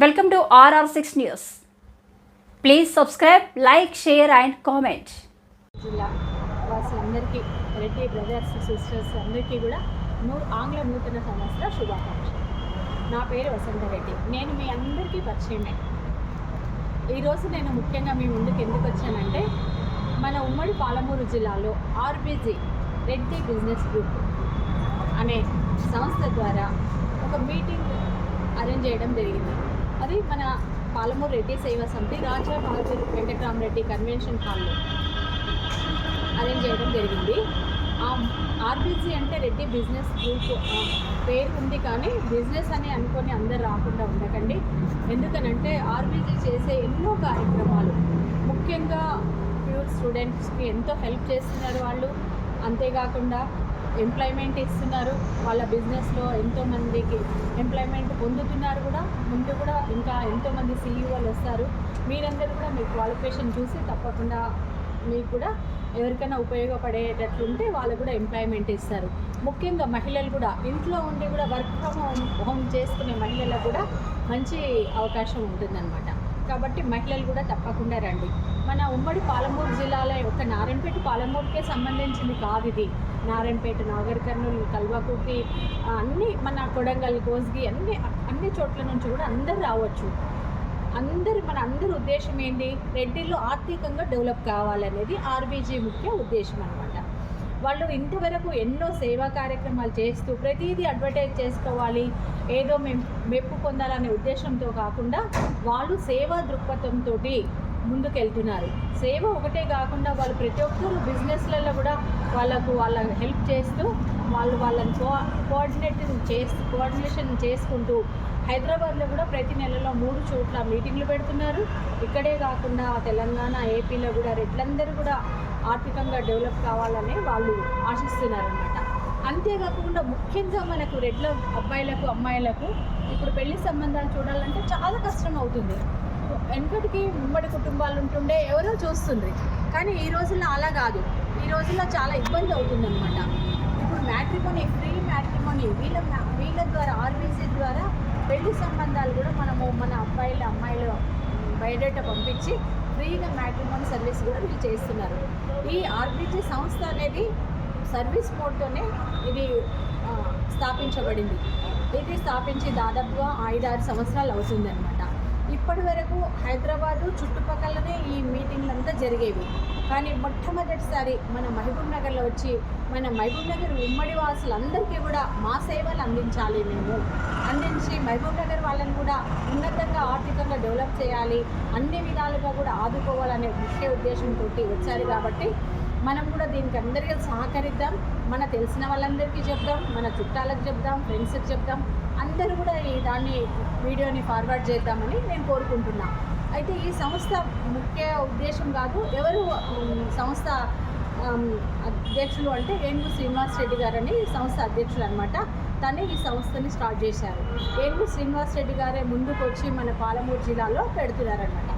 Welcome to RR6 News. Please subscribe, like, share and comment. జిల్లా వాసులందరికీ Reddy brothers sisters అందరికీ కూడా ఆంగ్ల నూతన సంవత్సర శుభాకాంక్షలు. నా పేరు వసంతరెడ్డి. నేను మీ అందరికీ పరిచయమే. ఈరోజు నేను ముఖ్యంగా మీ ముందుకు ఎందుకు వచ్చానంటే మన ఉమ్మడి పాలమూరు జిల్లాలో ఆర్బీజీ రెడ్డి బిజినెస్ గ్రూప్ అనే సంస్థ ద్వారా ఒక మీటింగ్ అరేంజ్ చేయడం జరిగింది. అది మన పాలమూరు రెడ్డి సేవా సమితి రాజా బహదూర్ వెంకటరామరెడ్డి కన్వెన్షన్ హాల్లో అరేంజ్ చేయడం జరిగింది. ఆర్బీజీ అంటే రెడ్డి బిజినెస్ గ్రూప్ పేరు ఉంది, కానీ బిజినెస్ అని అనుకొని అందరు రాకుండా ఉండకండి. ఎందుకనంటే ఆర్బీజీ చేసే ఎన్నో కార్యక్రమాలు ముఖ్యంగా ప్యూర్ స్టూడెంట్స్కి ఎంతో హెల్ప్ చేస్తున్నారు వాళ్ళు. అంతేకాకుండా ఎంప్లాయ్మెంట్ ఇస్తున్నారు. వాళ్ళ బిజినెస్లో ఎంతోమందికి ఎంప్లాయ్మెంట్ పొందుతున్నారు కూడా. ముందు కూడా ఇంకా ఎంతోమంది సీఈఓలు వస్తారు. మీరందరూ కూడా మీ క్వాలిఫికేషన్ చూసి తప్పకుండా మీకు కూడా ఎవరికైనా ఉపయోగపడేటట్లుంటే వాళ్ళు కూడా ఎంప్లాయ్మెంట్ ఇస్తారు. ముఖ్యంగా మహిళలు కూడా ఇంట్లో ఉండి కూడా వర్క్ ఫ్రమ్ హోమ్ చేసుకునే మహిళలకు కూడా మంచి అవకాశం ఉంటుందన్నమాట. కాబట్టి మహిళలు కూడా తప్పకుండా రండి. మన ఉమ్మడి పాలమూరు జిల్లాలో ఒక నారాయణపేట పాలమూరుకే సంబంధించింది కాదు ఇది. నారాయణపేట, నాగర్ కర్నూలు, కల్వాకుకి అన్నీ మన కొడంగల్, కోస్గి అన్ని చోట్ల నుంచి కూడా అందరు రావచ్చు. మన అందరి ఉద్దేశం ఏంటి? రెడ్డిలో ఆర్థికంగా డెవలప్ కావాలనేది ఆర్బీజీ ముఖ్య ఉద్దేశం అనమాట. వాళ్ళు ఇంతవరకు ఎన్నో సేవా కార్యక్రమాలు చేస్తూ ప్రతిదీ అడ్వర్టైజ్ చేసుకోవాలి, ఏదో మేము మెప్పు పొందాలనే ఉద్దేశంతో కాకుండా వాళ్ళు సేవా దృక్పథంతో ముందుకెళ్తున్నారు. సేవ ఒకటే కాకుండా వాళ్ళు ప్రతి ఒక్కరు బిజినెస్లలో కూడా వాళ్ళ హెల్ప్ చేస్తూ వాళ్ళని కోఆర్డినేషన్ చేసుకుంటూ హైదరాబాద్లో కూడా ప్రతి నెలలో 3 చోట్ల మీటింగ్లు పెడుతున్నారు. ఇక్కడే కాకుండా తెలంగాణ, ఏపీలో కూడా రెడ్లందరూ కూడా ఆర్థికంగా డెవలప్ కావాలని వాళ్ళు ఆశిస్తున్నారన్నమాట. అంతేకాకుండా ముఖ్యంగా మనకు రెడ్ల అబ్బాయిలకు, అమ్మాయిలకు ఇప్పుడు పెళ్లి సంబంధాలు చూడాలంటే చాలా కష్టం అవుతుంది. వెనకటికి ఉమ్మడి కుటుంబాలు ఉంటుండే ఎవరో చూస్తుంది, కానీ ఈ రోజుల్లో అలా కాదు. ఈ రోజుల్లో చాలా ఇబ్బంది అవుతుందన్నమాట. ఇప్పుడు మ్యాట్రిమోనీ, ఫ్రీ మ్యాట్రిమోనీ వీళ్ళ ద్వారా ఆర్బీసీ ద్వారా పెళ్లి సంబంధాలు కూడా మన అమ్మాయిలు బయోడేటా పంపించి ఫ్రీగా మ్యాట్రిమోనీ సర్వీస్ కూడా వీళ్ళు చేస్తున్నారు. ఈ ఆర్బీజీ సంస్థ అనేది సర్వీస్ మోడ్తోనే ఇది స్థాపించబడింది. ఇది స్థాపించి దాదాపుగా 5-6 సంవత్సరాలు అవుతుందన్నమాట. ఇప్పటి వరకు హైదరాబాదు చుట్టుపక్కలనే ఈ మీటింగ్లంతా జరిగేవి, కానీ మొట్టమొదటిసారి మన మహబూబ్ నగర్లో వచ్చి మన మహబూబ్ నగర్ ఉమ్మడి వాసులందరికీ కూడా మా సేవలు అందించాలి, అందించి మహబూబ్ నగర్ వాళ్ళని కూడా ఉన్నతంగా ఆర్థికంగా డెవలప్ చేయాలి, అన్ని విధాలుగా కూడా ఆదుకోవాలనే ముఖ్య ఉద్దేశంతో వచ్చారు. కాబట్టి మనం కూడా దీనికి అందరికీ సహకరిద్దాం. మన తెలిసిన వాళ్ళందరికీ చెప్దాం, మన చుట్టాలకు చెప్దాం, ఫ్రెండ్స్కి చెప్దాం. అందరూ కూడా ఈ వీడియోని ఫార్వర్డ్ చేద్దామని నేను కోరుకుంటున్నా. అయితే ఈ సంస్థ ముఖ్య ఉద్దేశం కాదు, ఎవరు సంస్థ అధ్యక్షులు అంటే ఏనుగు శ్రీనివాస్ రెడ్డి గారని సంస్థ అధ్యక్షులు అనమాట. తనే ఈ సంస్థని స్టార్ట్ చేశారు. ఏనుగు శ్రీనివాస్ రెడ్డి గారే ముందుకు వచ్చి మన పాలమూరు జిల్లాలో పెడుతున్నారనమాట.